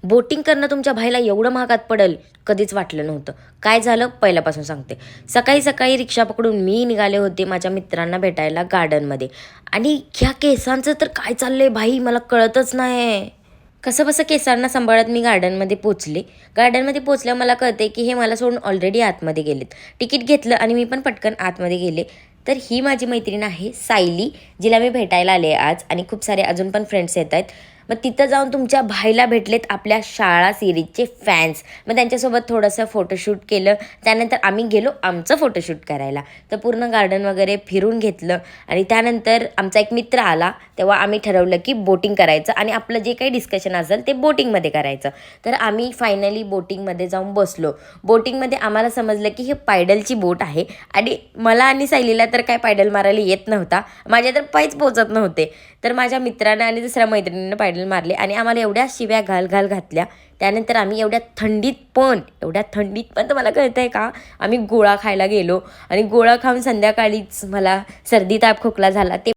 Boating करणं तुमच्या भाईला एवढं महागात पडेल कधीच वाटलं नव्हतं. काय झालं पहिल्यापासून सांगते. सकाळी सकाळी रिक्षा पकडून मी निघाले होते माझ्या मित्रांना भेटायला गार्डनमध्ये. आणि ह्या केसांचं तर काय चाललंय भाई मला कळतच नाही. कसंबसं केसांना सांभाळत मी गार्डनमध्ये पोचले. गार्डनमध्ये पोचल्यावर मला कळते की हे मला सोडून ऑलरेडी आतमध्ये गेलेत. तिकीट घेतलं आणि मी पण पटकन आतमध्ये गेले. तर ही माझी मैत्रीण आहे सायली, जिला मी भेटायला आले आज. आणि खूप सारे अजून पण फ्रेंड्स येत आहेत. मग तिथं जाऊन तुमच्या भाईला भेटलेत आपल्या शाळा सिरीजचे फॅन्स. मग त्यांच्यासोबत थोडंसं फोटोशूट केलं. त्यानंतर आम्ही गेलो आमचं फोटोशूट करायला. तर पूर्ण गार्डन वगैरे फिरून घेतलं. आणि त्यानंतर आमचा एक मित्र आला. तेव्हा आम्ही ठरवलं की बोटिंग करायचं आणि आपलं जे काही डिस्कशन असेल ते बोटिंगमध्ये करायचं. तर आम्ही फायनली बोटिंगमध्ये जाऊन बसलो. बोटिंगमध्ये आम्हाला समजलं की हे पायडलची बोट आहे. आणि मला आणि सायलीला तर काय पायडल मारायला येत नव्हता. माझ्या तर पायच पोचत नव्हते. तर माझ्या मित्रानं आणि दुसऱ्या मैत्रिणीनं पायडल मारले आणि आम्हाला एवढ्या शिव्या घाल घातल्या. त्यानंतर आम्ही एवढ्या थंडीत पण तर मला कळतं आहे का, आम्ही गोळा खायला गेलो. आणि गोळा खाऊन संध्याकाळीच मला सर्दी ताप खोकला झाला. ते